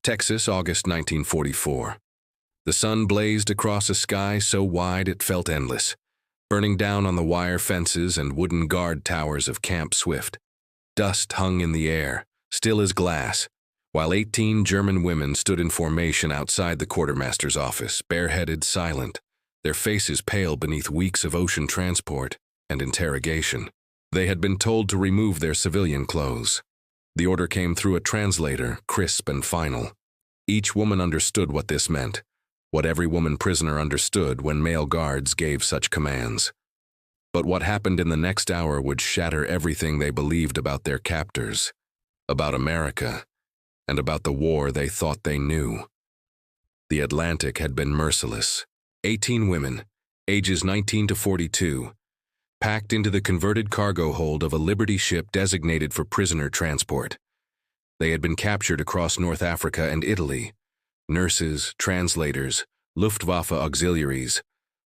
Texas, August 1944. The sun blazed across a sky so wide it felt endless, burning down on the wire fences and wooden guard towers of Camp Swift. Dust hung in the air, still as glass, while 18 German women stood in formation outside the quartermaster's office, bareheaded, silent, their faces pale beneath weeks of ocean transport and interrogation. They had been told to remove their civilian clothes. The order came through a translator, crisp and final. Each woman understood what this meant, what every woman prisoner understood when male guards gave such commands. But what happened in the next hour would shatter everything they believed about their captors, about America, and about the war they thought they knew. The Atlantic had been merciless. 18 women, ages 19 to 42, packed into the converted cargo hold of a Liberty ship designated for prisoner transport. They had been captured across North Africa and Italy. Nurses, translators, Luftwaffe auxiliaries,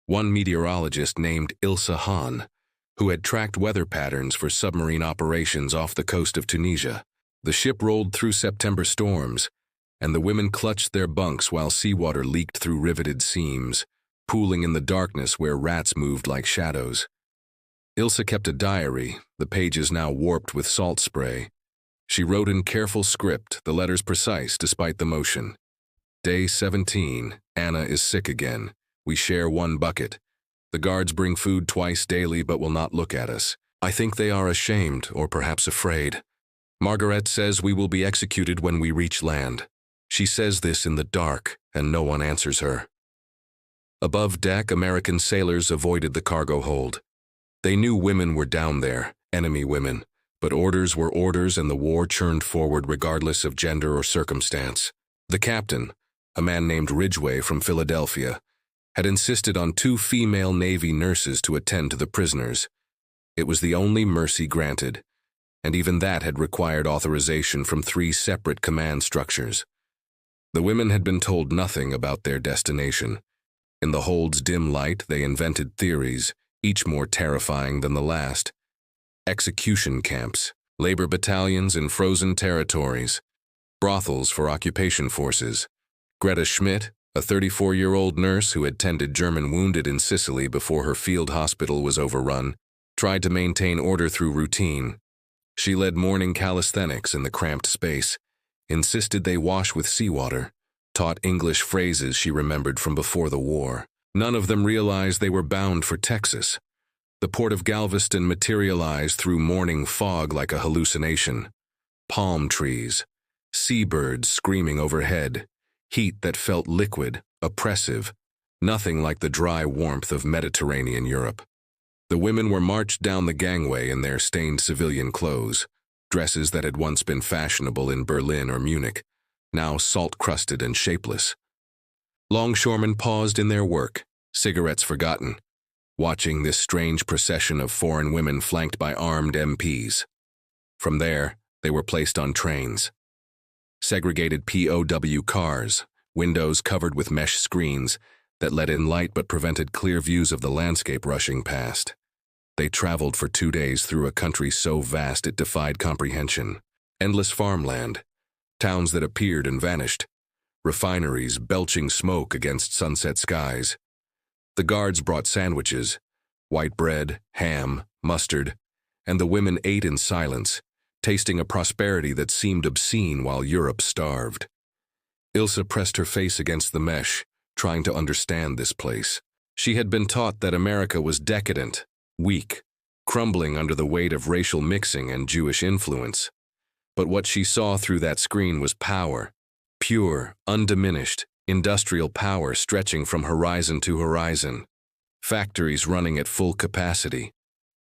one meteorologist named Ilse Hahn, who had tracked weather patterns for submarine operations off the coast of Tunisia. The ship rolled through September storms, and the women clutched their bunks while seawater leaked through riveted seams, pooling in the darkness where rats moved like shadows. Ilse kept a diary, the pages now warped with salt spray. She wrote in careful script, the letters precise despite the motion. Day 17, Anna is sick again. We share one bucket. The guards bring food twice daily but will not look at us. I think they are ashamed or perhaps afraid. Margaret says we will be executed when we reach land. She says this in the dark and no one answers her. Above deck, American sailors avoided the cargo hold. They knew women were down there, enemy women, but orders were orders and the war churned forward regardless of gender or circumstance. The captain, a man named Ridgway from Philadelphia, had insisted on 2 female Navy nurses to attend to the prisoners. It was the only mercy granted, and even that had required authorization from 3 separate command structures. The women had been told nothing about their destination. In the hold's dim light, they invented theories, each more terrifying than the last. Execution camps, labor battalions in frozen territories, brothels for occupation forces. Greta Schmidt, a 34-year-old nurse who had tended German wounded in Sicily before her field hospital was overrun, tried to maintain order through routine. She led morning calisthenics in the cramped space, insisted they wash with seawater, taught English phrases she remembered from before the war. None of them realized they were bound for Texas. The port of Galveston materialized through morning fog like a hallucination. Palm trees, seabirds screaming overhead, heat that felt liquid, oppressive, nothing like the dry warmth of Mediterranean Europe. The women were marched down the gangway in their stained civilian clothes, dresses that had once been fashionable in Berlin or Munich, now salt-crusted and shapeless. Longshoremen paused in their work, cigarettes forgotten, watching this strange procession of foreign women flanked by armed MPs. From there, they were placed on trains. Segregated POW cars, windows covered with mesh screens that let in light but prevented clear views of the landscape rushing past. They traveled for 2 days through a country so vast it defied comprehension. Endless farmland, towns that appeared and vanished, refineries belching smoke against sunset skies. The guards brought sandwiches, white bread, ham, mustard, and the women ate in silence, tasting a prosperity that seemed obscene while Europe starved. Ilse pressed her face against the mesh, trying to understand this place. She had been taught that America was decadent, weak, crumbling under the weight of racial mixing and Jewish influence. But what she saw through that screen was power, pure, undiminished, industrial power stretching from horizon to horizon. Factories running at full capacity,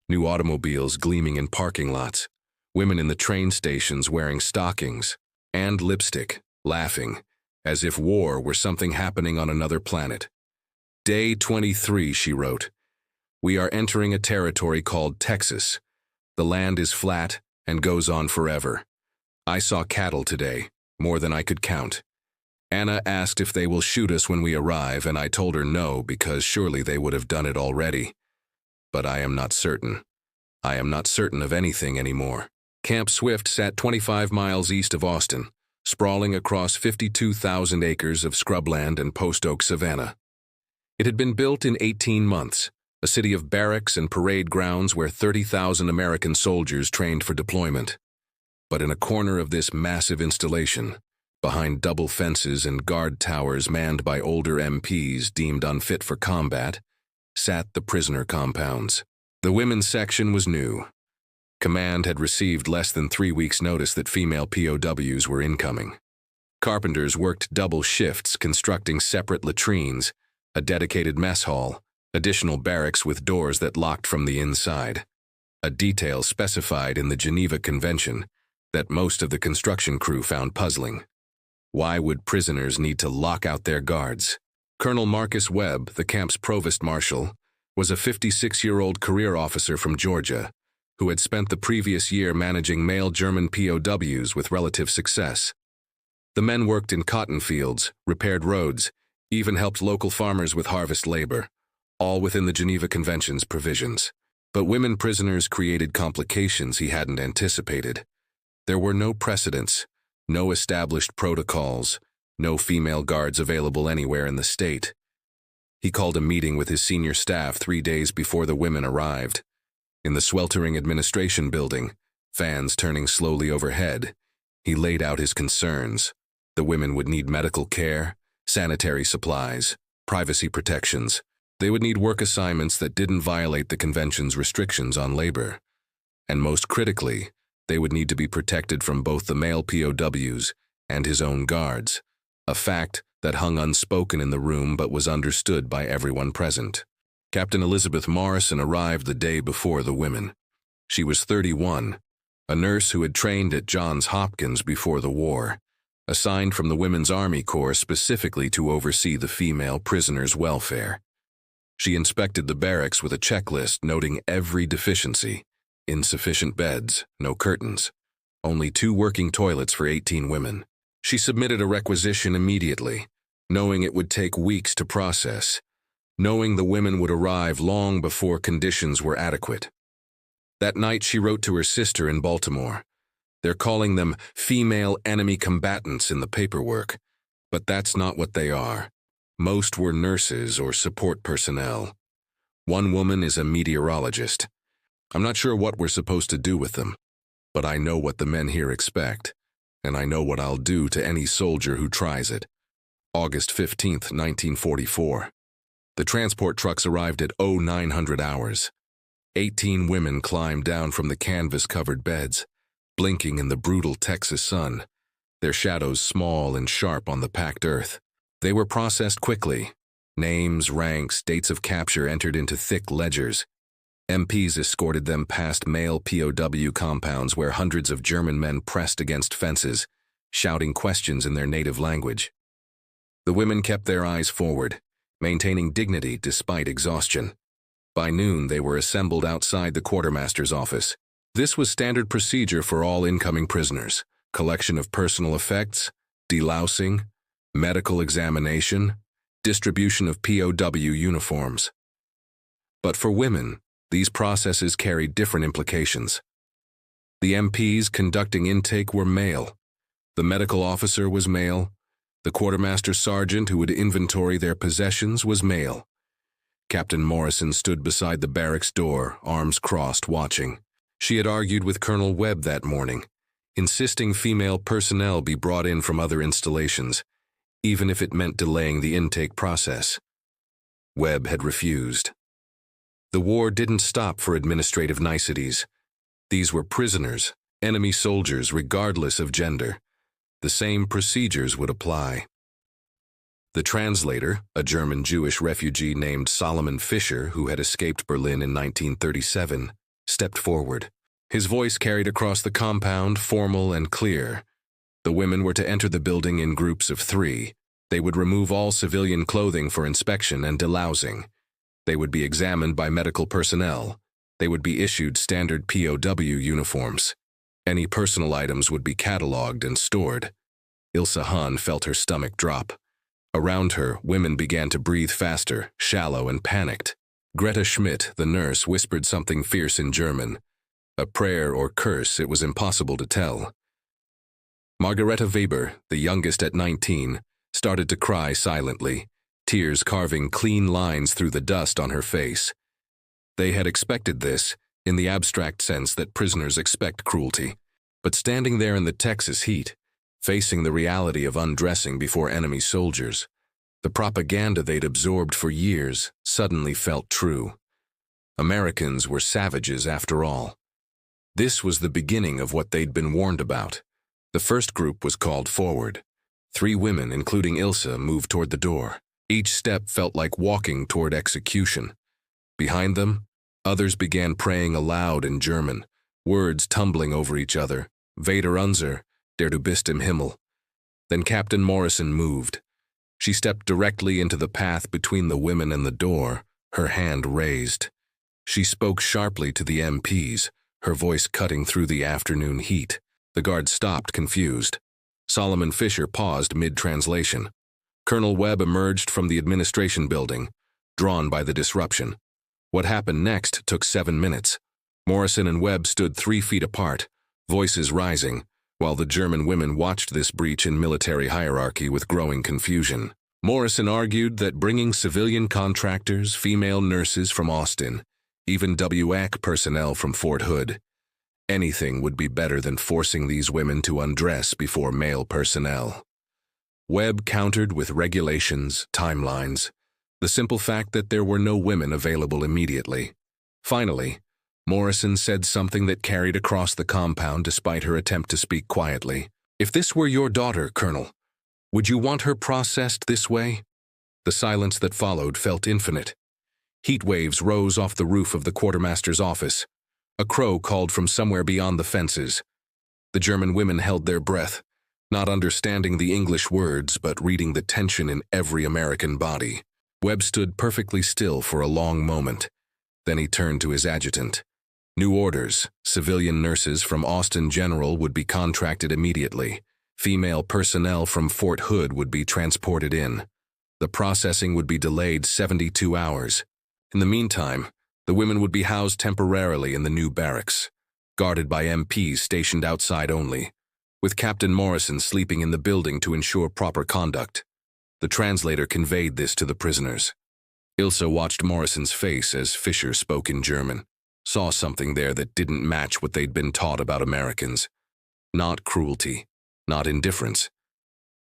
new automobiles gleaming in parking lots, women in the train stations wearing stockings and lipstick, laughing, as if war were something happening on another planet. Day 23, she wrote. We are entering a territory called Texas. The land is flat and goes on forever. I saw cattle today, more than I could count. Anna asked if they will shoot us when we arrive, and I told her no because surely they would have done it already. But I am not certain. I am not certain of anything anymore. Camp Swift sat 25 miles east of Austin, sprawling across 52,000 acres of scrubland and post-oak savanna. It had been built in 18 months, a city of barracks and parade grounds where 30,000 American soldiers trained for deployment. But in a corner of this massive installation, behind double fences and guard towers manned by older MPs deemed unfit for combat, sat the prisoner compounds. The women's section was new. Command had received less than 3 weeks' notice that female POWs were incoming. Carpenters worked double shifts constructing separate latrines, a dedicated mess hall, additional barracks with doors that locked from the inside. A detail specified in the Geneva Convention that most of the construction crew found puzzling. Why would prisoners need to lock out their guards? Colonel Marcus Webb, the camp's provost marshal, was a 56-year-old career officer from Georgia who had spent the previous year managing male German POWs with relative success. The men worked in cotton fields, repaired roads, even helped local farmers with harvest labor, all within the Geneva Convention's provisions. But women prisoners created complications he hadn't anticipated. There were no precedents, no established protocols, no female guards available anywhere in the state. He called a meeting with his senior staff 3 days before the women arrived. In the sweltering administration building, fans turning slowly overhead, he laid out his concerns. The women would need medical care, sanitary supplies, privacy protections. They would need work assignments that didn't violate the convention's restrictions on labor. And most critically, they would need to be protected from both the male POWs and his own guards, a fact that hung unspoken in the room but was understood by everyone present. Captain Elizabeth Morrison arrived the day before the women. She was 31, a nurse who had trained at Johns Hopkins before the war, assigned from the Women's Army Corps specifically to oversee the female prisoners' welfare. She inspected the barracks with a checklist noting every deficiency: insufficient beds, no curtains, only 2 working toilets for 18 women. She submitted a requisition immediately, knowing it would take weeks to process, knowing the women would arrive long before conditions were adequate. That night she wrote to her sister in Baltimore. They're calling them female enemy combatants in the paperwork, but that's not what they are. Most were nurses or support personnel. One woman is a meteorologist. I'm not sure what we're supposed to do with them, but I know what the men here expect, and I know what I'll do to any soldier who tries it. August 15, 1944. The transport trucks arrived at 0900 hours. 18 women climbed down from the canvas-covered beds, blinking in the brutal Texas sun, their shadows small and sharp on the packed earth. They were processed quickly. Names, ranks, dates of capture entered into thick ledgers. MPs escorted them past male POW compounds where hundreds of German men pressed against fences, shouting questions in their native language. The women kept their eyes forward, maintaining dignity despite exhaustion. By noon, they were assembled outside the quartermaster's office. This was standard procedure for all incoming prisoners: collection of personal effects, delousing, medical examination, distribution of POW uniforms. But for women, these processes carried different implications. The MPs conducting intake were male. The medical officer was male. The quartermaster sergeant who would inventory their possessions was male. Captain Morrison stood beside the barracks door, arms crossed, watching. She had argued with Colonel Webb that morning, insisting female personnel be brought in from other installations, even if it meant delaying the intake process. Webb had refused. The war didn't stop for administrative niceties. These were prisoners, enemy soldiers regardless of gender. The same procedures would apply. The translator, a German Jewish refugee named Solomon Fischer who had escaped Berlin in 1937, stepped forward. His voice carried across the compound, formal and clear. The women were to enter the building in groups of 3. They would remove all civilian clothing for inspection and delousing. They would be examined by medical personnel. They would be issued standard POW uniforms. Any personal items would be catalogued and stored. Ilse Hahn felt her stomach drop. Around her, women began to breathe faster, shallow and panicked. Greta Schmidt, the nurse, whispered something fierce in German. A prayer or curse, it was impossible to tell. Margareta Weber, the youngest at 19, started to cry silently, tears carving clean lines through the dust on her face. They had expected this, in the abstract sense that prisoners expect cruelty. But standing there in the Texas heat, facing the reality of undressing before enemy soldiers, the propaganda they'd absorbed for years suddenly felt true. Americans were savages after all. This was the beginning of what they'd been warned about. The first group was called forward. 3 women, including Ilsa, moved toward the door. Each step felt like walking toward execution. Behind them, others began praying aloud in German, words tumbling over each other. Vater unser, der du bist im Himmel. Then Captain Morrison moved. She stepped directly into the path between the women and the door, her hand raised. She spoke sharply to the MPs, her voice cutting through the afternoon heat. The guards stopped, confused. Solomon Fisher paused mid-translation. Colonel Webb emerged from the administration building, drawn by the disruption. What happened next took 7 minutes. Morrison and Webb stood 3 feet apart, voices rising, while the German women watched this breach in military hierarchy with growing confusion. Morrison argued that bringing civilian contractors, female nurses from Austin, even WWII personnel from Fort Hood, anything would be better than forcing these women to undress before male personnel. Webb countered with regulations, timelines, the simple fact that there were no women available immediately. Finally, Morrison said something that carried across the compound despite her attempt to speak quietly. "If this were your daughter, Colonel, would you want her processed this way?" The silence that followed felt infinite. Heat waves rose off the roof of the quartermaster's office. A crow called from somewhere beyond the fences. The German women held their breath, not understanding the English words but reading the tension in every American body. Webb stood perfectly still for a long moment. Then he turned to his adjutant. New orders. Civilian nurses from Austin General would be contracted immediately. Female personnel from Fort Hood would be transported in. The processing would be delayed 72 hours. In the meantime, the women would be housed temporarily in the new barracks, guarded by MPs stationed outside only, with Captain Morrison sleeping in the building to ensure proper conduct. The translator conveyed this to the prisoners. Ilsa watched Morrison's face as Fisher spoke in German, saw something there that didn't match what they'd been taught about Americans. Not cruelty, not indifference.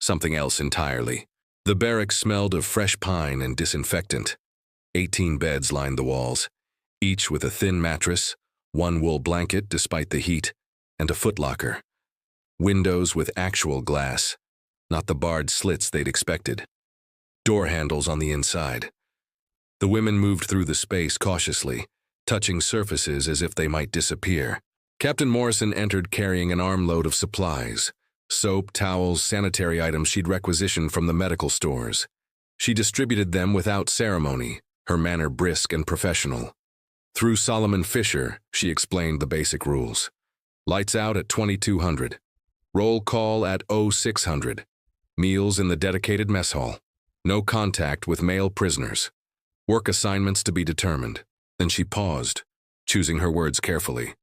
Something else entirely. The barracks smelled of fresh pine and disinfectant. 18 beds lined the walls, each with a thin mattress, 1 wool blanket despite the heat, and a footlocker. Windows with actual glass, not the barred slits they'd expected. Door handles on the inside. The women moved through the space cautiously, touching surfaces as if they might disappear. Captain Morrison entered carrying an armload of supplies, soap, towels, sanitary items she'd requisitioned from the medical stores. She distributed them without ceremony, her manner brisk and professional. Through Solomon Fisher, she explained the basic rules. Lights out at 2200. Roll call at 0600. Meals in the dedicated mess hall. No contact with male prisoners. Work assignments to be determined. Then she paused, choosing her words carefully.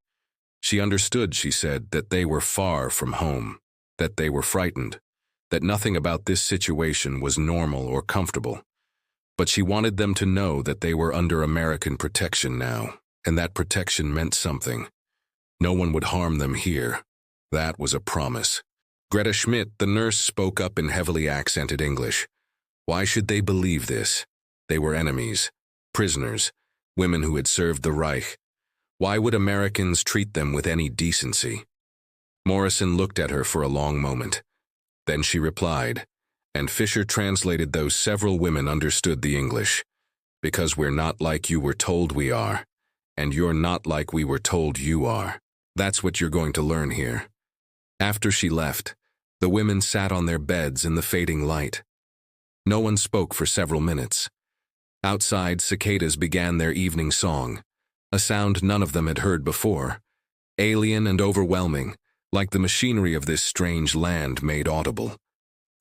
She understood, she said, that they were far from home, that they were frightened, that nothing about this situation was normal or comfortable. But she wanted them to know that they were under American protection now, and that protection meant something. No one would harm them here. That was a promise. Greta Schmidt, the nurse, spoke up in heavily accented English. Why should they believe this? They were enemies, prisoners, women who had served the Reich. Why would Americans treat them with any decency? Morrison looked at her for a long moment. Then she replied, and Fisher translated though several women understood the English. Because we're not like you were told we are, and you're not like we were told you are. That's what you're going to learn here. After she left, the women sat on their beds in the fading light. No one spoke for several minutes. Outside, cicadas began their evening song, a sound none of them had heard before, alien and overwhelming, like the machinery of this strange land made audible.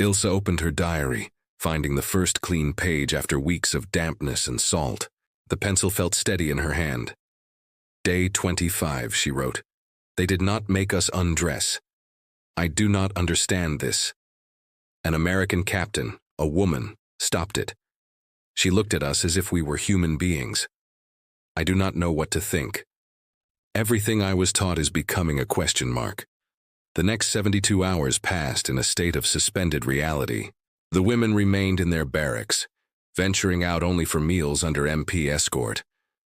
Ilsa opened her diary, finding the first clean page after weeks of dampness and salt. The pencil felt steady in her hand. Day 25, she wrote. They did not make us undress. I do not understand this. An American captain, a woman, stopped it. She looked at us as if we were human beings. I do not know what to think. Everything I was taught is becoming a question mark. The next 72 hours passed in a state of suspended reality. The women remained in their barracks, venturing out only for meals under MP escort.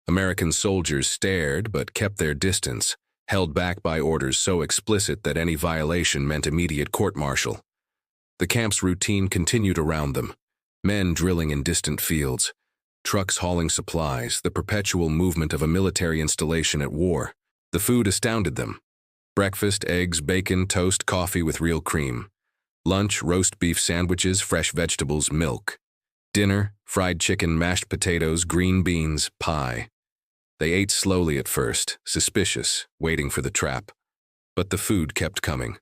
American soldiers stared but kept their distance, held back by orders so explicit that any violation meant immediate court-martial. The camp's routine continued around them, men drilling in distant fields, trucks hauling supplies, the perpetual movement of a military installation at war. The food astounded them. Breakfast, eggs, bacon, toast, coffee with real cream. Lunch, roast beef sandwiches, fresh vegetables, milk. Dinner, fried chicken, mashed potatoes, green beans, pie. They ate slowly at first, suspicious, waiting for the trap. But the food kept coming.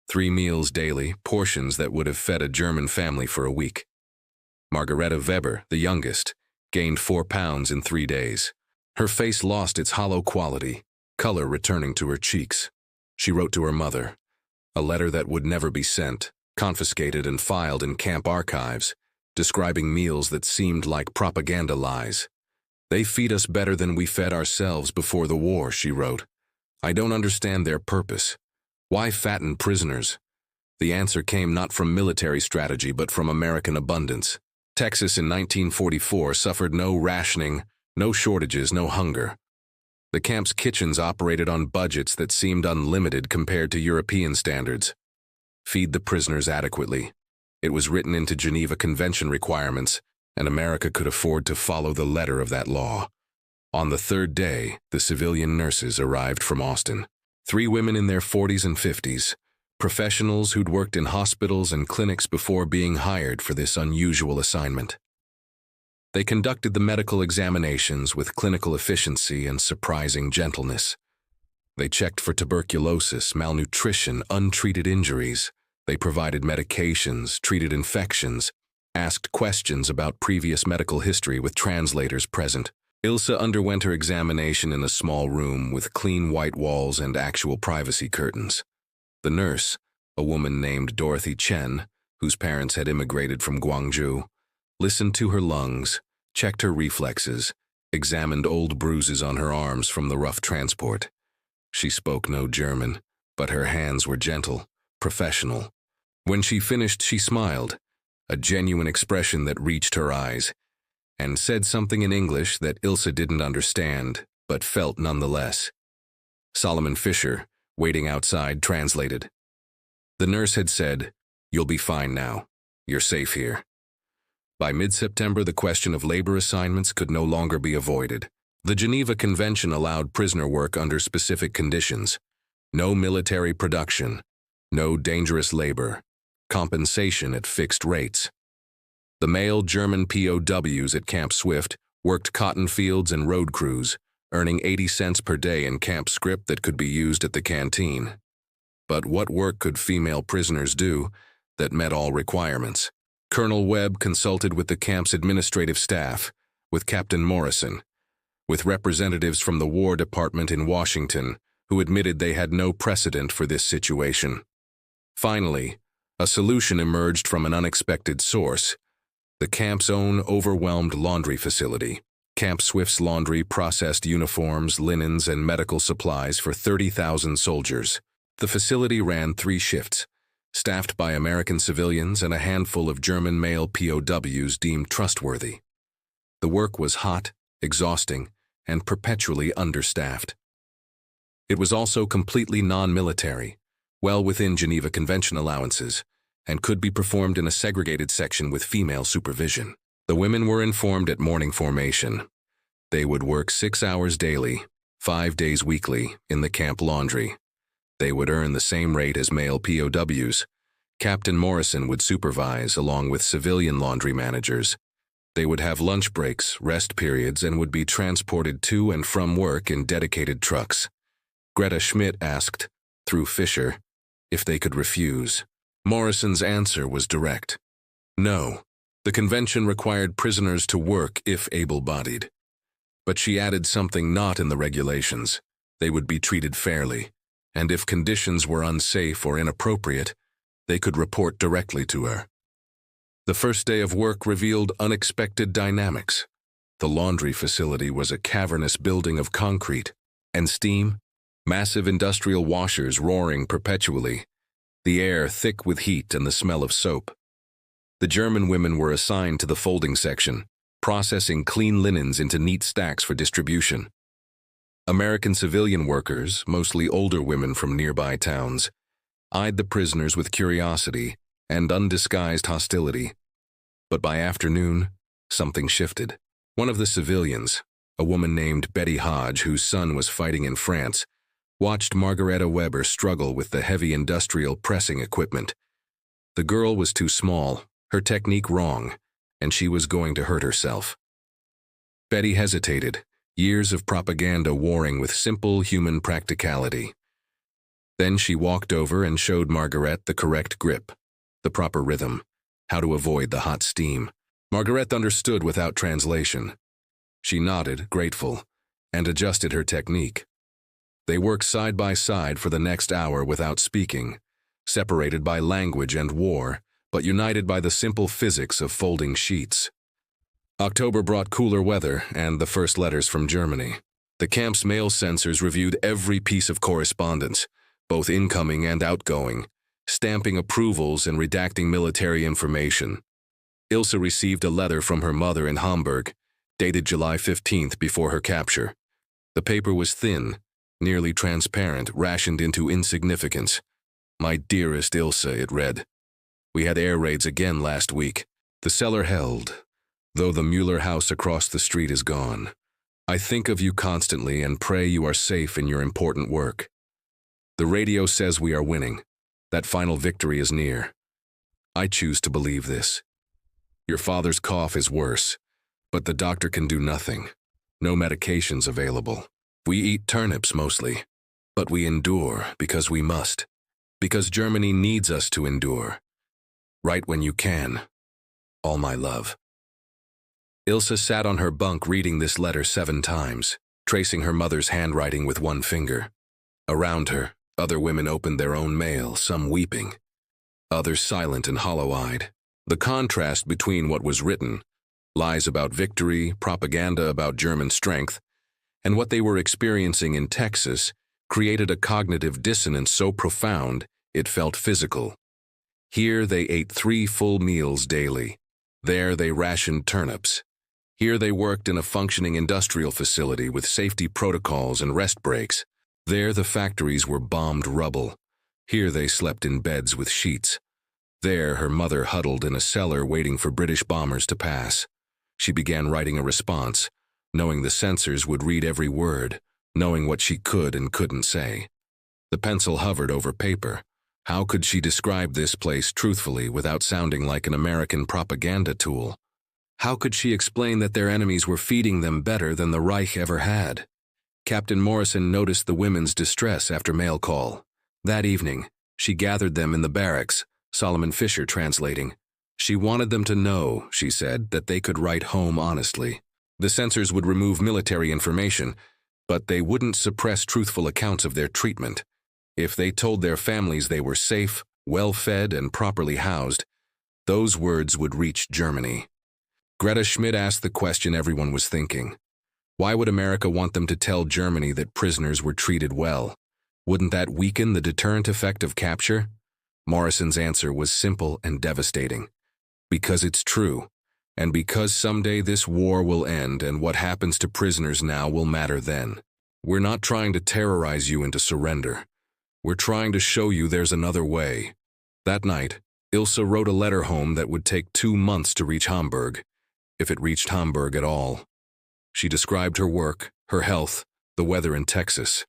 3 meals daily, portions that would have fed a German family for a week. Margareta Weber, the youngest, gained 4 pounds in 3 days. Her face lost its hollow quality, color returning to her cheeks. She wrote to her mother, a letter that would never be sent, confiscated and filed in camp archives, describing meals that seemed like propaganda lies. They feed us better than we fed ourselves before the war, she wrote. I don't understand their purpose. Why fatten prisoners? The answer came not from military strategy but from American abundance. Texas in 1944 suffered no rationing, no shortages, no hunger. The camp's kitchens operated on budgets that seemed unlimited compared to European standards. Feed the prisoners adequately. It was written into Geneva Convention requirements, and America could afford to follow the letter of that law. On the 3rd day, the civilian nurses arrived from Austin. 3 women in their 40s and 50s, professionals who'd worked in hospitals and clinics before being hired for this unusual assignment. They conducted the medical examinations with clinical efficiency and surprising gentleness. They checked for tuberculosis, malnutrition, untreated injuries. They provided medications, treated infections, asked questions about previous medical history with translators present. Ilse underwent her examination in a small room with clean white walls and actual privacy curtains. The nurse, a woman named Dorothy Chen, whose parents had immigrated from Guangzhou, listened to her lungs, checked her reflexes, examined old bruises on her arms from the rough transport. She spoke no German, but her hands were gentle, professional. When she finished, she smiled, a genuine expression that reached her eyes, and said something in English that Ilse didn't understand, but felt nonetheless. Solomon Fisher, waiting outside, translated. The nurse had said, "You'll be fine now. You're safe here." By mid-September, the question of labor assignments could no longer be avoided. The Geneva Convention allowed prisoner work under specific conditions. No military production, no dangerous labor, compensation at fixed rates. The male German POWs at Camp Swift worked cotton fields and road crews, earning 80 cents per day in camp script that could be used at the canteen. But what work could female prisoners do that met all requirements? Colonel Webb consulted with the camp's administrative staff, with Captain Morrison, with representatives from the War Department in Washington, who admitted they had no precedent for this situation. Finally, a solution emerged from an unexpected source: the camp's own overwhelmed laundry facility. Camp Swift's laundry processed uniforms, linens, and medical supplies for 30,000 soldiers. The facility ran 3 shifts, staffed by American civilians and a handful of German male POWs deemed trustworthy. The work was hot, exhausting, and perpetually understaffed. It was also completely non-military, well within Geneva Convention allowances, and could be performed in a segregated section with female supervision. The women were informed at morning formation. They would work 6 hours daily, 5 days weekly, in the camp laundry. They would earn the same rate as male POWs. Captain Morrison would supervise along with civilian laundry managers. They would have lunch breaks, rest periods, and would be transported to and from work in dedicated trucks. Greta Schmidt asked, through Fisher, if they could refuse. Morrison's answer was direct. No. The convention required prisoners to work if able-bodied. But she added something not in the regulations. They would be treated fairly. and if conditions were unsafe or inappropriate, they could report directly to her. The first day of work revealed unexpected dynamics. The laundry facility was a cavernous building of concrete and steam, massive industrial washers roaring perpetually, the air thick with heat and the smell of soap. The German women were assigned to the folding section, processing clean linens into neat stacks for distribution. American civilian workers, mostly older women from nearby towns, eyed the prisoners with curiosity and undisguised hostility. But by afternoon, something shifted. One of the civilians, a woman named Betty Hodge, whose son was fighting in France, watched Margareta Weber struggle with the heavy industrial pressing equipment. The girl was too small, her technique wrong, and she was going to hurt herself. Betty hesitated, years of propaganda warring with simple human practicality. Then she walked over and showed Margaret the correct grip, the proper rhythm, how to avoid the hot steam. Margaret understood without translation. She nodded, grateful, and adjusted her technique. They worked side by side for the next hour without speaking, separated by language and war, but united by the simple physics of folding sheets. October brought cooler weather and the first letters from Germany. The camp's mail censors reviewed every piece of correspondence, both incoming and outgoing, stamping approvals and redacting military information. Ilse received a letter from her mother in Hamburg, dated July 15th before her capture. The paper was thin, nearly transparent, rationed into insignificance. "My dearest Ilse," it read. "We had air raids again last week. The cellar held, though the Mueller house across the street is gone. I think of you constantly and pray you are safe in your important work. The radio says we are winning. That final victory is near. I choose to believe this. Your father's cough is worse, but the doctor can do nothing. No medications available. We eat turnips mostly, but we endure because we must, because Germany needs us to endure. Write when you can. All my love." Ilse sat on her bunk reading this letter 7 times, tracing her mother's handwriting with one finger. Around her, other women opened their own mail, some weeping, others silent and hollow-eyed. The contrast between what was written, lies about victory, propaganda about German strength, and what they were experiencing in Texas, created a cognitive dissonance so profound it felt physical. Here they ate 3 full meals daily. There they rationed turnips. Here they worked in a functioning industrial facility with safety protocols and rest breaks. There the factories were bombed rubble. Here they slept in beds with sheets. There her mother huddled in a cellar waiting for British bombers to pass. She began writing a response, knowing the censors would read every word, knowing what she could and couldn't say. The pencil hovered over paper. How could she describe this place truthfully without sounding like an American propaganda tool? How could she explain that their enemies were feeding them better than the Reich ever had? Captain Morrison noticed the women's distress after mail call. That evening, she gathered them in the barracks, Solomon Fisher translating. She wanted them to know, she said, that they could write home honestly. The censors would remove military information, but they wouldn't suppress truthful accounts of their treatment. If they told their families they were safe, well-fed, and properly housed, those words would reach Germany. Greta Schmidt asked the question everyone was thinking. Why would America want them to tell Germany that prisoners were treated well? Wouldn't that weaken the deterrent effect of capture? Morrison's answer was simple and devastating. Because it's true, and because someday this war will end and what happens to prisoners now will matter then. We're not trying to terrorize you into surrender. We're trying to show you there's another way. That night, Ilse wrote a letter home that would take 2 months to reach Hamburg, if it reached Hamburg at all. She described her work, her health, the weather in Texas.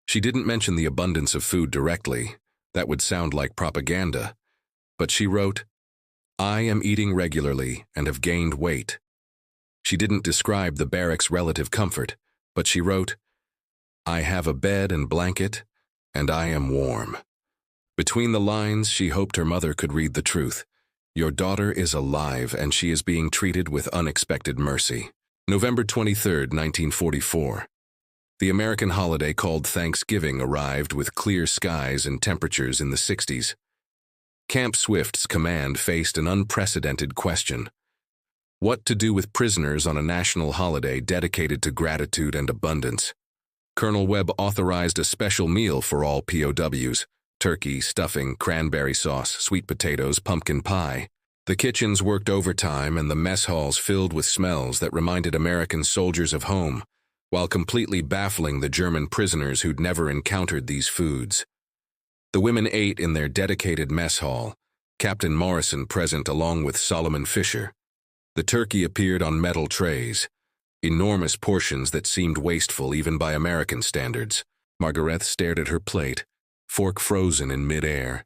She didn't mention the abundance of food directly. That would sound like propaganda. But she wrote, "I am eating regularly and have gained weight." She didn't describe the barracks' relative comfort, but she wrote, "I have a bed and blanket, and I am warm." Between the lines, she hoped her mother could read the truth. Your daughter is alive, and she is being treated with unexpected mercy. November 23, 1944. The American holiday called Thanksgiving arrived with clear skies and temperatures in the 60s. Camp Swift's command faced an unprecedented question: what to do with prisoners on a national holiday dedicated to gratitude and abundance. Colonel Webb authorized a special meal for all POWs: turkey, stuffing, cranberry sauce, sweet potatoes, pumpkin pie. The kitchens worked overtime and the mess halls filled with smells that reminded American soldiers of home, while completely baffling the German prisoners who'd never encountered these foods. The women ate in their dedicated mess hall, Captain Morrison present along with Solomon Fisher. The turkey appeared on metal trays, enormous portions that seemed wasteful even by American standards. Margaret stared at her plate, fork frozen in mid-air,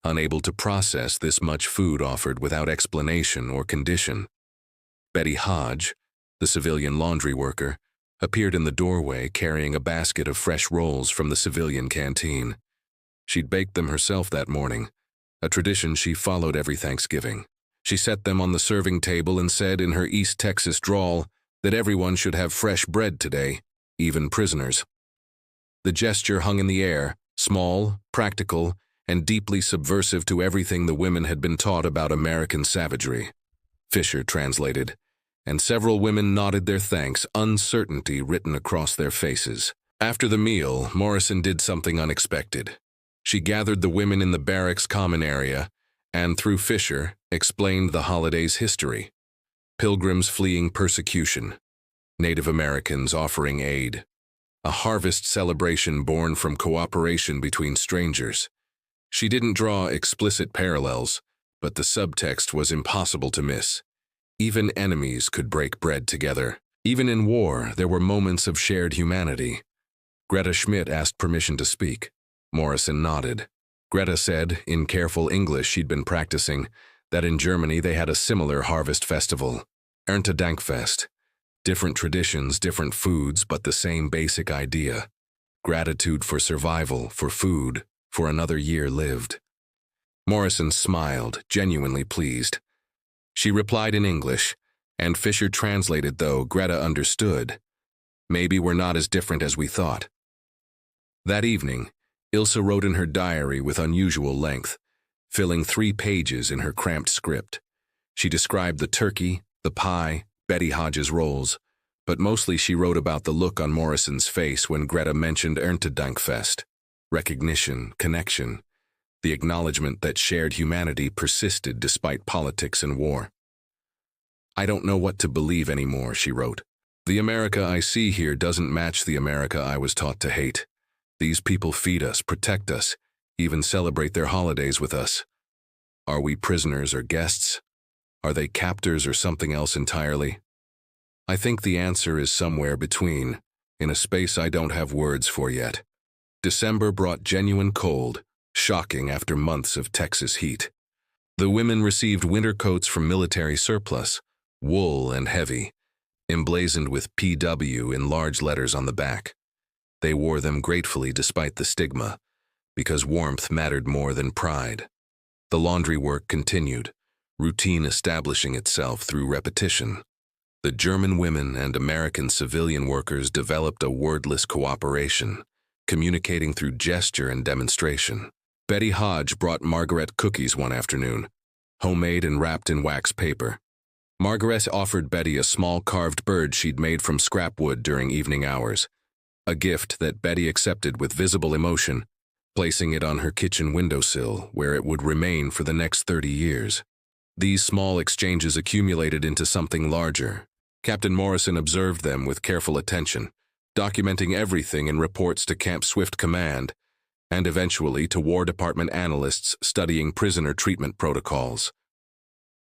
unable to process this much food offered without explanation or condition. Betty Hodge, the civilian laundry worker, appeared in the doorway carrying a basket of fresh rolls from the civilian canteen. She'd baked them herself that morning, a tradition she followed every Thanksgiving. She set them on the serving table and said in her East Texas drawl that everyone should have fresh bread today, even prisoners. The gesture hung in the air, small, practical, and deeply subversive to everything the women had been taught about American savagery. Fisher translated, and several women nodded their thanks, uncertainty written across their faces. After the meal, Morrison did something unexpected. She gathered the women in the barracks common area and, through Fisher, explained the holiday's history. Pilgrims fleeing persecution, Native Americans offering aid, a harvest celebration born from cooperation between strangers. She didn't draw explicit parallels, but the subtext was impossible to miss. Even enemies could break bread together. Even in war, there were moments of shared humanity. Greta Schmidt asked permission to speak. Morrison nodded. Greta said, in careful English she'd been practicing, that in Germany they had a similar harvest festival, Erntedankfest. Different traditions, different foods, but the same basic idea. Gratitude for survival, for food, for another year lived. Morrison smiled, genuinely pleased. She replied in English, and Fisher translated, though Greta understood. Maybe we're not as different as we thought. That evening, Ilsa wrote in her diary with unusual length, filling 3 pages in her cramped script. She described the turkey, the pie, Betty Hodge's rolls, but mostly she wrote about the look on Morrison's face when Greta mentioned Erntedankfest. Recognition, connection, the acknowledgement that shared humanity persisted despite politics and war. I don't know what to believe anymore, she wrote. The America I see here doesn't match the America I was taught to hate. These people feed us, protect us, even celebrate their holidays with us. Are we prisoners or guests? Are they captors or something else entirely? I think the answer is somewhere between, in a space I don't have words for yet. December brought genuine cold, shocking after months of Texas heat. The women received winter coats from military surplus, wool and heavy, emblazoned with PW in large letters on the back. They wore them gratefully despite the stigma, because warmth mattered more than pride. The laundry work continued, routine establishing itself through repetition. The German women and American civilian workers developed a wordless cooperation, communicating through gesture and demonstration. Betty Hodge brought Margaret cookies one afternoon, homemade and wrapped in wax paper. Margaret offered Betty a small carved bird she'd made from scrap wood during evening hours, a gift that Betty accepted with visible emotion, placing it on her kitchen windowsill where it would remain for the next 30 years. These small exchanges accumulated into something larger. Captain Morrison observed them with careful attention, documenting everything in reports to Camp Swift Command, and eventually to War Department analysts studying prisoner treatment protocols.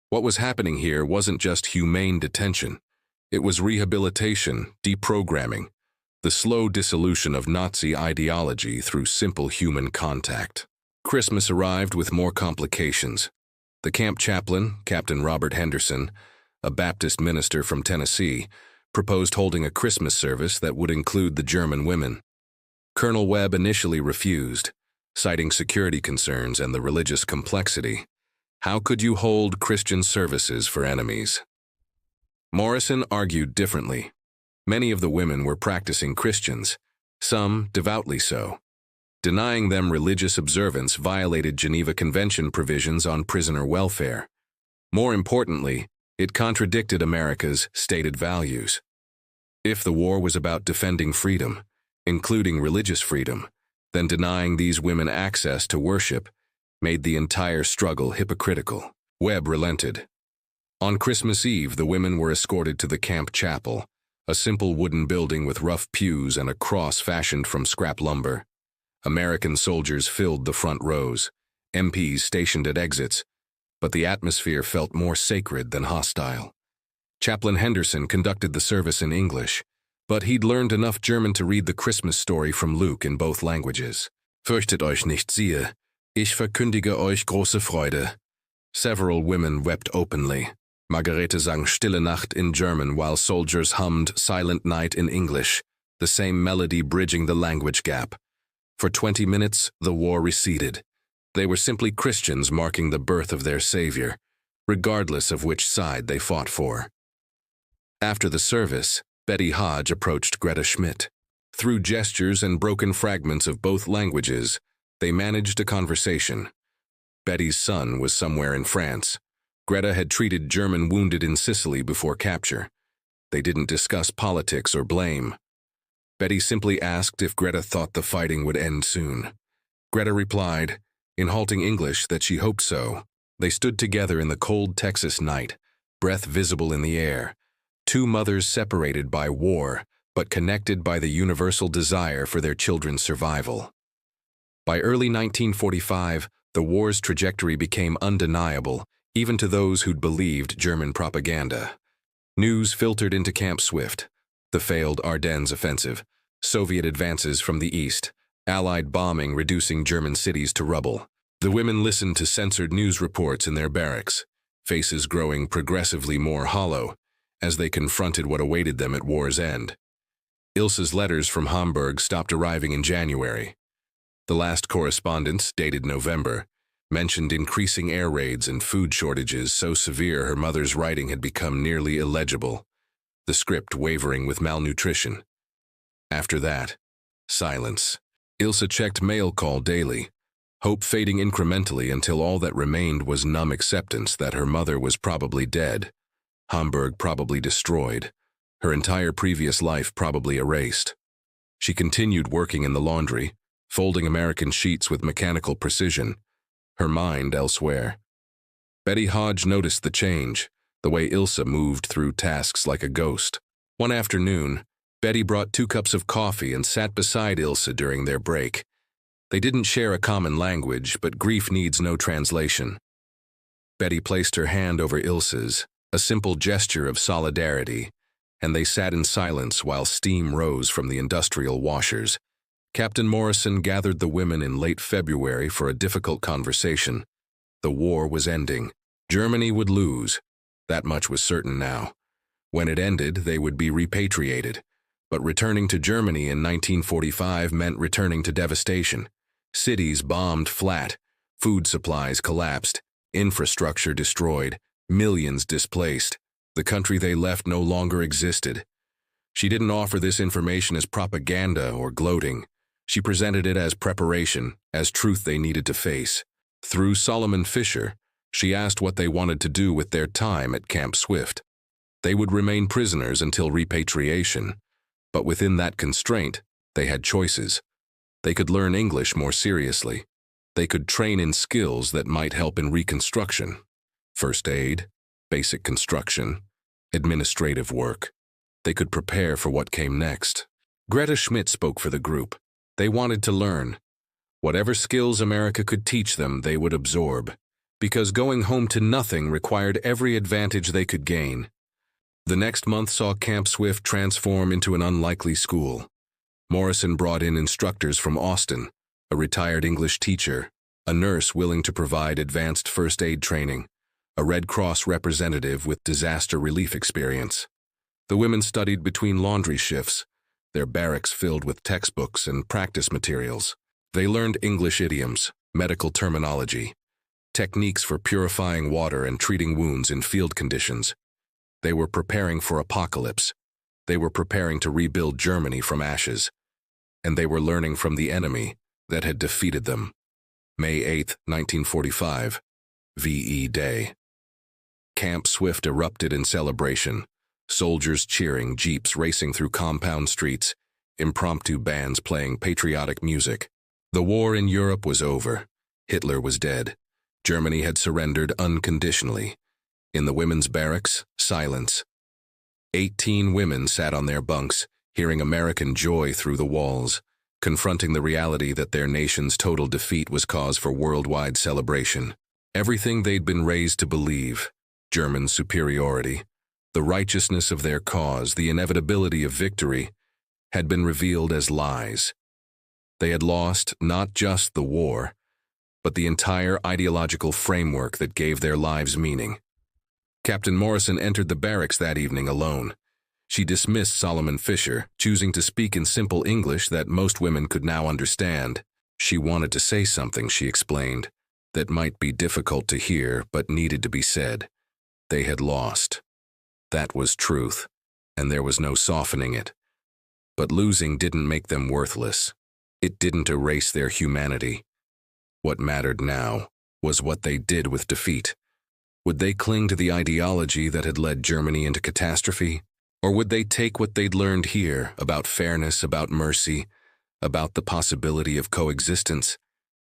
What was happening here wasn't just humane detention. It was rehabilitation, deprogramming, the slow dissolution of Nazi ideology through simple human contact. Christmas arrived with more complications. The camp chaplain, Captain Robert Henderson, a Baptist minister from Tennessee, proposed holding a Christmas service that would include the German women. Colonel Webb initially refused, citing security concerns and the religious complexity. How could you hold Christian services for enemies? Morrison argued differently. Many of the women were practicing Christians, some devoutly so. Denying them religious observance violated Geneva Convention provisions on prisoner welfare. More importantly, it contradicted America's stated values. If the war was about defending freedom, including religious freedom, then denying these women access to worship made the entire struggle hypocritical. Webb relented. On Christmas Eve, the women were escorted to the camp chapel, a simple wooden building with rough pews and a cross fashioned from scrap lumber. American soldiers filled the front rows, MPs stationed at exits, but the atmosphere felt more sacred than hostile. Chaplain Henderson conducted the service in English, but he'd learned enough German to read the Christmas story from Luke in both languages. Fürchtet euch nicht, siehe, ich verkündige euch große Freude. Several women wept openly. Margarete sang Stille Nacht in German while soldiers hummed Silent Night in English, the same melody bridging the language gap. For 20 minutes, the war receded. They were simply Christians marking the birth of their Savior, regardless of which side they fought for. After the service, Betty Hodge approached Greta Schmidt. Through gestures and broken fragments of both languages, they managed a conversation. Betty's son was somewhere in France. Greta had treated German wounded in Sicily before capture. They didn't discuss politics or blame. Betty simply asked if Greta thought the fighting would end soon. Greta replied, in halting English, that she hoped so. They stood together in the cold Texas night, breath visible in the air. Two mothers separated by war, but connected by the universal desire for their children's survival. By early 1945, the war's trajectory became undeniable, even to those who'd believed German propaganda. News filtered into Camp Swift, the failed Ardennes offensive, Soviet advances from the east, Allied bombing reducing German cities to rubble. The women listened to censored news reports in their barracks, faces growing progressively more hollow as they confronted what awaited them at war's end. Ilse's letters from Hamburg stopped arriving in January. The last correspondence, dated November, mentioned increasing air raids and food shortages so severe her mother's writing had become nearly illegible, the script wavering with malnutrition. After that, silence. Ilse checked mail call daily, hope fading incrementally until all that remained was numb acceptance that her mother was probably dead, Hamburg probably destroyed, her entire previous life probably erased. She continued working in the laundry, folding American sheets with mechanical precision, her mind elsewhere. Betty Hodge noticed the change, the way Ilse moved through tasks like a ghost. One afternoon, Betty brought 2 cups of coffee and sat beside Ilse during their break. They didn't share a common language, but grief needs no translation. Betty placed her hand over Ilse's, a simple gesture of solidarity, and they sat in silence while steam rose from the industrial washers. Captain Morrison gathered the women in late February for a difficult conversation. The war was ending. Germany would lose. That much was certain now. When it ended, they would be repatriated. But returning to Germany in 1945 meant returning to devastation. Cities bombed flat, food supplies collapsed, infrastructure destroyed, millions displaced. The country they left no longer existed. She didn't offer this information as propaganda or gloating. She presented it as preparation, as truth they needed to face. Through Solomon Fisher, she asked what they wanted to do with their time at Camp Swift. They would remain prisoners until repatriation, but within that constraint, they had choices. They could learn English more seriously. They could train in skills that might help in reconstruction. First aid, basic construction, administrative work. They could prepare for what came next. Greta Schmidt spoke for the group. They wanted to learn. Whatever skills America could teach them, they would absorb, because going home to nothing required every advantage they could gain. The next month saw Camp Swift transform into an unlikely school. Morrison brought in instructors from Austin, a retired English teacher, a nurse willing to provide advanced first aid training, a Red Cross representative with disaster relief experience. The women studied between laundry shifts, their barracks filled with textbooks and practice materials. They learned English idioms, medical terminology, techniques for purifying water and treating wounds in field conditions. They were preparing for apocalypse. They were preparing to rebuild Germany from ashes. and they were learning from the enemy that had defeated them. May 8, 1945, VE Day. Camp Swift erupted in celebration, soldiers cheering, jeeps racing through compound streets, impromptu bands playing patriotic music. The war in Europe was over. Hitler was dead. Germany had surrendered unconditionally. In the women's barracks, silence. 18 women sat on their bunks, hearing American joy through the walls, confronting the reality that their nation's total defeat was cause for worldwide celebration. Everything they'd been raised to believe, German superiority, the righteousness of their cause, the inevitability of victory, had been revealed as lies. They had lost not just the war, but the entire ideological framework that gave their lives meaning. Captain Morrison entered the barracks that evening alone. She dismissed Solomon Fisher, choosing to speak in simple English that most women could now understand. She wanted to say something, she explained, that might be difficult to hear but needed to be said. They had lost. That was truth, and there was no softening it. But losing didn't make them worthless. It didn't erase their humanity. What mattered now was what they did with defeat. Would they cling to the ideology that had led Germany into catastrophe? Or would they take what they'd learned here about fairness, about mercy, about the possibility of coexistence,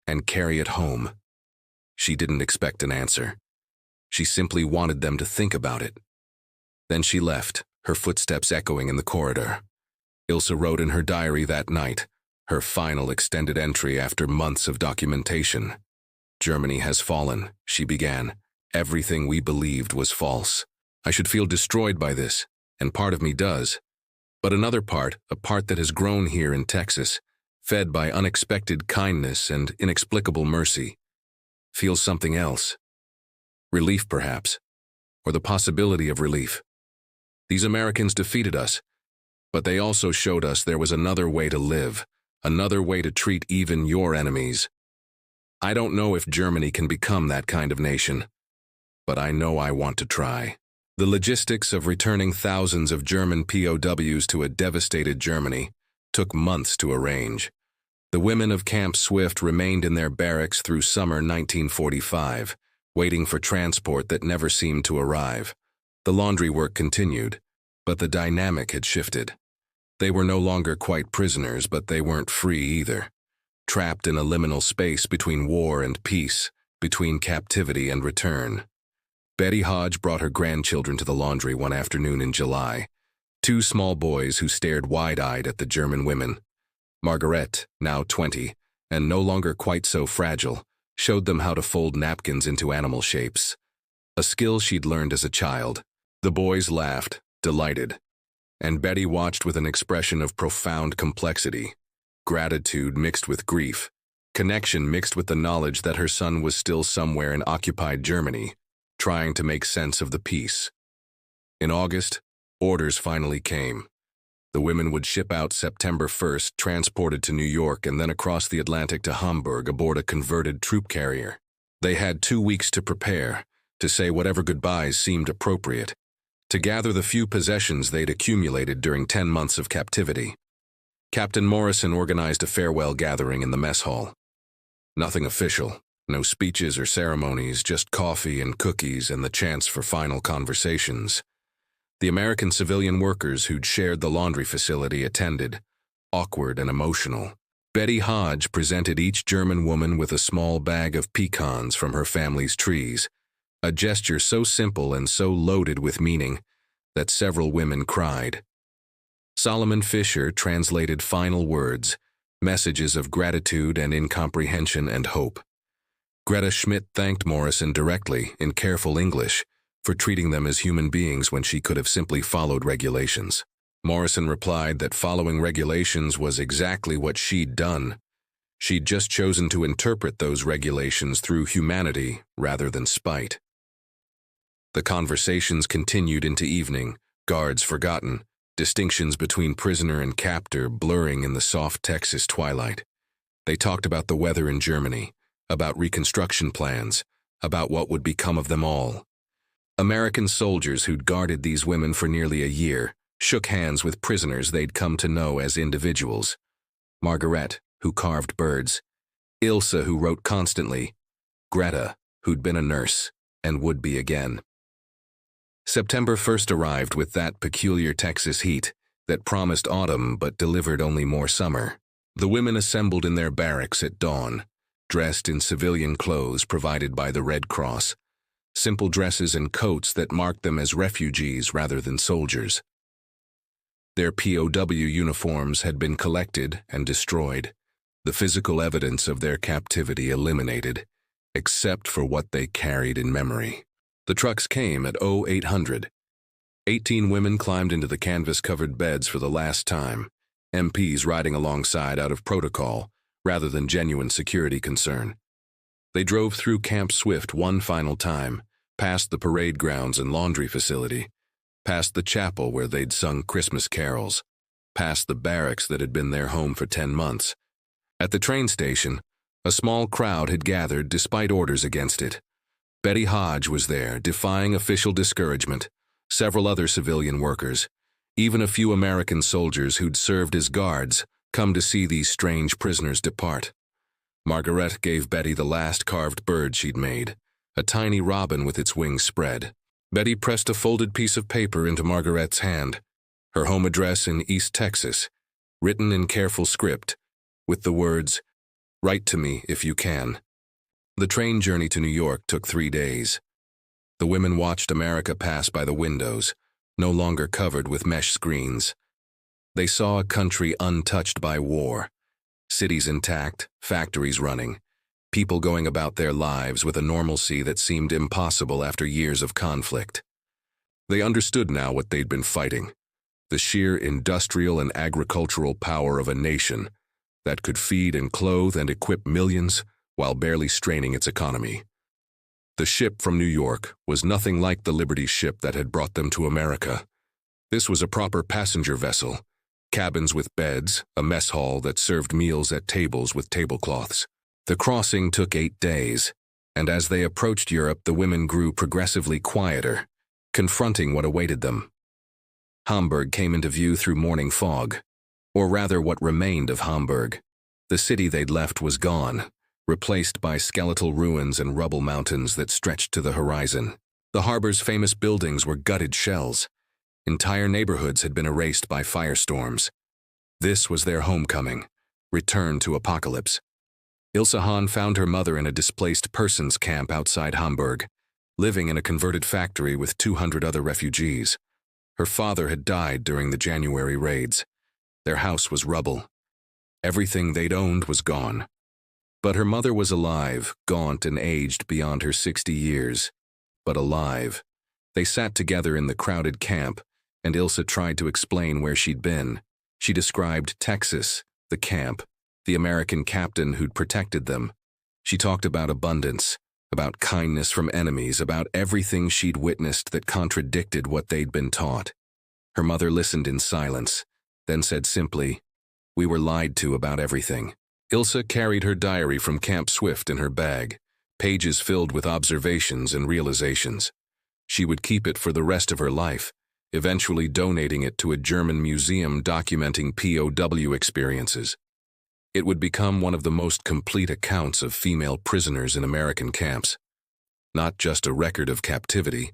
and carry it home? She didn't expect an answer. She simply wanted them to think about it. Then she left, her footsteps echoing in the corridor. Ilse wrote in her diary that night, her final extended entry after months of documentation. Germany has fallen, she began. Everything we believed was false. I should feel destroyed by this, and part of me does. But another part, a part that has grown here in Texas, fed by unexpected kindness and inexplicable mercy, feels something else. Relief, perhaps, or the possibility of relief. These Americans defeated us, but they also showed us there was another way to live, another way to treat even your enemies. I don't know if Germany can become that kind of nation, but I know I want to try. The logistics of returning thousands of German POWs to a devastated Germany took months to arrange. The women of Camp Swift remained in their barracks through summer 1945, waiting for transport that never seemed to arrive. The laundry work continued, but the dynamic had shifted. They were no longer quite prisoners, but they weren't free either. Trapped in a liminal space between war and peace, between captivity and return. Betty Hodge brought her grandchildren to the laundry one afternoon in July, 2 small boys who stared wide-eyed at the German women. Margaret, now 20, and no longer quite so fragile, showed them how to fold napkins into animal shapes, a skill she'd learned as a child. The boys laughed, delighted, and Betty watched with an expression of profound complexity, gratitude mixed with grief, connection mixed with the knowledge that her son was still somewhere in occupied Germany, trying to make sense of the peace. In August, orders finally came. The women would ship out September 1st, transported to New York and then across the Atlantic to Hamburg aboard a converted troop carrier. They had 2 weeks to prepare, to say whatever goodbyes seemed appropriate, to gather the few possessions they'd accumulated during 10 months of captivity. Captain Morrison organized a farewell gathering in the mess hall. Nothing official, no speeches or ceremonies, just coffee and cookies and the chance for final conversations. The American civilian workers who'd shared the laundry facility attended, awkward and emotional. Betty Hodge presented each German woman with a small bag of pecans from her family's trees, a gesture so simple and so loaded with meaning that several women cried. Solomon Fisher translated final words, messages of gratitude and incomprehension and hope. Greta Schmidt thanked Morrison directly, in careful English, for treating them as human beings when she could have simply followed regulations. Morrison replied that following regulations was exactly what she'd done. She'd just chosen to interpret those regulations through humanity rather than spite. The conversations continued into evening, guards forgotten, distinctions between prisoner and captor blurring in the soft Texas twilight. They talked about the weather in Germany, about reconstruction plans, about what would become of them all. American soldiers who'd guarded these women for nearly a year shook hands with prisoners they'd come to know as individuals. Margaret, who carved birds, Ilse, who wrote constantly, Greta, who'd been a nurse, and would be again. September 1st arrived with that peculiar Texas heat that promised autumn but delivered only more summer. The women assembled in their barracks at dawn, dressed in civilian clothes provided by the Red Cross, simple dresses and coats that marked them as refugees rather than soldiers. Their POW uniforms had been collected and destroyed, the physical evidence of their captivity eliminated, except for what they carried in memory. The trucks came at 0800. 18 women climbed into the canvas-covered beds for the last time, MPs riding alongside out of protocol rather than genuine security concern. They drove through Camp Swift one final time, past the parade grounds and laundry facility, past the chapel where they'd sung Christmas carols, past the barracks that had been their home for 10 months. At the train station, a small crowd had gathered despite orders against it. Betty Hodge was there, defying official discouragement, several other civilian workers, even a few American soldiers who'd served as guards, come to see these strange prisoners depart. Margaret gave Betty the last carved bird she'd made, a tiny robin with its wings spread. Betty pressed a folded piece of paper into Margaret's hand, her home address in East Texas, written in careful script, with the words, "Write to me if you can." The train journey to New York took 3 days. The women watched America pass by the windows, no longer covered with mesh screens. They saw a country untouched by war, cities intact, factories running, people going about their lives with a normalcy that seemed impossible after years of conflict. They understood now what they'd been fighting, the sheer industrial and agricultural power of a nation that could feed and clothe and equip millions while barely straining its economy. The ship from New York was nothing like the Liberty ship that had brought them to America. This was a proper passenger vessel, cabins with beds, a mess hall that served meals at tables with tablecloths. The crossing took 8 days, and as they approached Europe, the women grew progressively quieter, confronting what awaited them. Hamburg came into view through morning fog, or rather what remained of Hamburg. The city they'd left was gone, replaced by skeletal ruins and rubble mountains that stretched to the horizon. The harbor's famous buildings were gutted shells. Entire neighborhoods had been erased by firestorms. This was their homecoming, return to apocalypse. Ilse Hahn found her mother in a displaced persons camp outside Hamburg, living in a converted factory with 200 other refugees. Her father had died during the January raids. Their house was rubble. Everything they'd owned was gone. But her mother was alive, gaunt and aged beyond her 60 years, but alive. They sat together in the crowded camp, and Ilse tried to explain where she'd been. She described Texas, the camp, the American captain who'd protected them. She talked about abundance, about kindness from enemies, about everything she'd witnessed that contradicted what they'd been taught. Her mother listened in silence, then said simply, "We were lied to about everything." Ilse carried her diary from Camp Swift in her bag, pages filled with observations and realizations. She would keep it for the rest of her life, eventually donating it to a German museum documenting POW experiences. It would become one of the most complete accounts of female prisoners in American camps. Not just a record of captivity,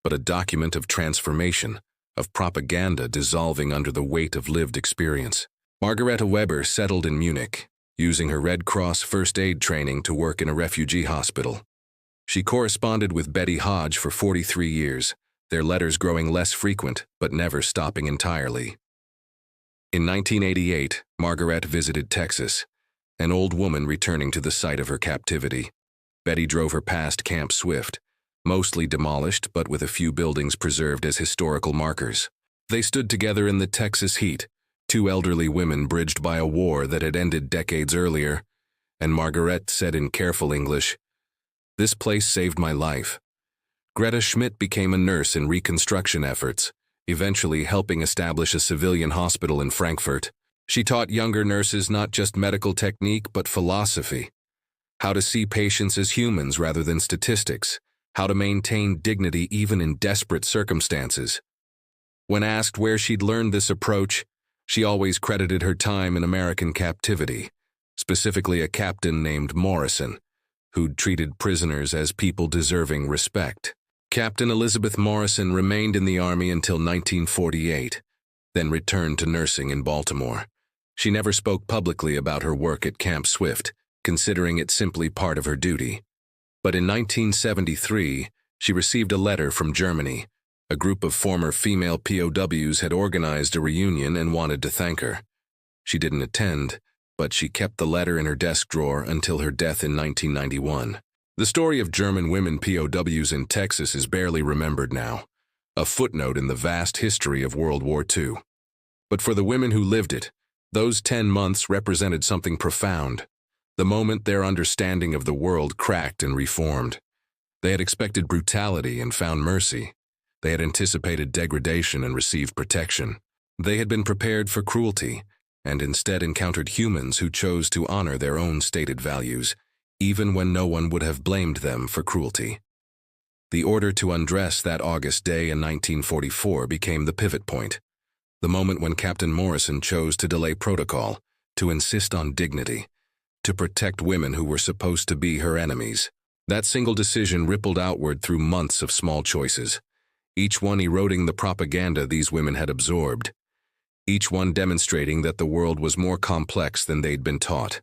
but a document of transformation, of propaganda dissolving under the weight of lived experience. Margareta Weber settled in Munich, using her Red Cross first aid training to work in a refugee hospital. She corresponded with Betty Hodge for 43 years, their letters growing less frequent but never stopping entirely. In 1988, Margaret visited Texas, an old woman returning to the site of her captivity. Betty drove her past Camp Swift, mostly demolished but with a few buildings preserved as historical markers. They stood together in the Texas heat, two elderly women bridged by a war that had ended decades earlier, and Margaret said in careful English, "This place saved my life." Greta Schmidt became a nurse in reconstruction efforts, eventually helping establish a civilian hospital in Frankfurt. She taught younger nurses not just medical technique but philosophy, how to see patients as humans rather than statistics, how to maintain dignity even in desperate circumstances. When asked where she'd learned this approach, She always credited her time in American captivity, specifically a captain named Morrison, who'd treated prisoners as people deserving respect. Captain Elizabeth Morrison remained in the Army until 1948, then returned to nursing in Baltimore. She never spoke publicly about her work at Camp Swift, considering it simply part of her duty. But in 1973, she received a letter from Germany. A group of former female POWs had organized a reunion and wanted to thank her. She didn't attend, but she kept the letter in her desk drawer until her death in 1991. The story of German women POWs in Texas is barely remembered now, a footnote in the vast history of World War II. But for the women who lived it, those 10 months represented something profound, the moment their understanding of the world cracked and reformed. They had expected brutality and found mercy. They had anticipated degradation and received protection. They had been prepared for cruelty, and instead encountered humans who chose to honor their own stated values, even when no one would have blamed them for cruelty. The order to undress that August day in 1944 became the pivot point, the moment when Captain Morrison chose to delay protocol, to insist on dignity, to protect women who were supposed to be her enemies. That single decision rippled outward through months of small choices, each one eroding the propaganda these women had absorbed, each one demonstrating that the world was more complex than they'd been taught.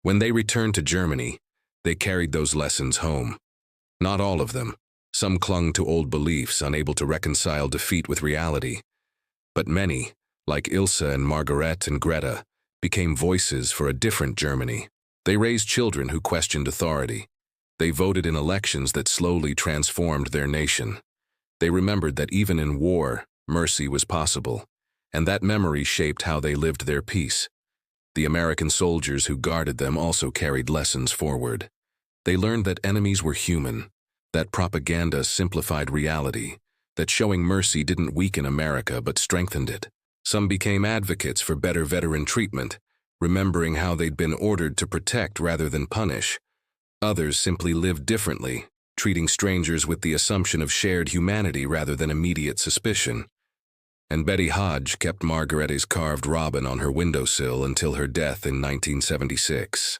When they returned to Germany, they carried those lessons home. Not all of them. Some clung to old beliefs, unable to reconcile defeat with reality. But many, like Ilse and Margaret and Greta, became voices for a different Germany. They raised children who questioned authority. They voted in elections that slowly transformed their nation. They remembered that even in war, mercy was possible, and that memory shaped how they lived their peace. The American soldiers who guarded them also carried lessons forward. They learned that enemies were human, that propaganda simplified reality, that showing mercy didn't weaken America but strengthened it. Some became advocates for better veteran treatment, remembering how they'd been ordered to protect rather than punish. Others simply lived differently, treating strangers with the assumption of shared humanity rather than immediate suspicion. And Betty Hodge kept Margaret's carved robin on her windowsill until her death in 1976.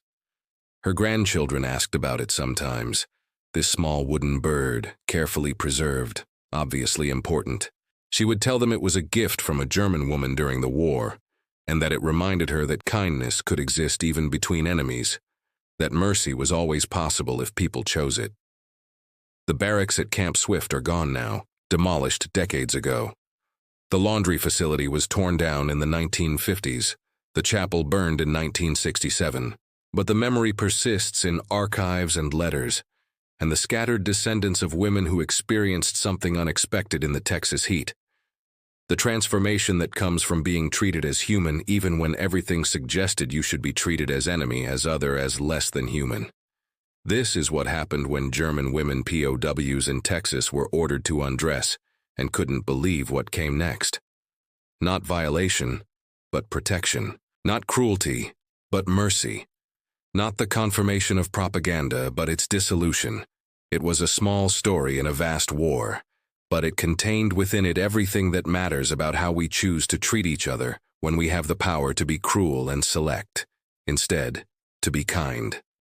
Her grandchildren asked about it sometimes. This small wooden bird, carefully preserved, obviously important. She would tell them it was a gift from a German woman during the war, and that it reminded her that kindness could exist even between enemies, that mercy was always possible if people chose it. The barracks at Camp Swift are gone now, demolished decades ago. The laundry facility was torn down in the 1950s. The chapel burned in 1967. But the memory persists in archives and letters, and the scattered descendants of women who experienced something unexpected in the Texas heat. The transformation that comes from being treated as human even when everything suggested you should be treated as enemy, as other, as less than human. This is what happened when German women POWs in Texas were ordered to undress and couldn't believe what came next. Not violation, but protection. Not cruelty, but mercy. Not the confirmation of propaganda, but its dissolution. It was a small story in a vast war, but it contained within it everything that matters about how we choose to treat each other when we have the power to be cruel and select, instead, to be kind.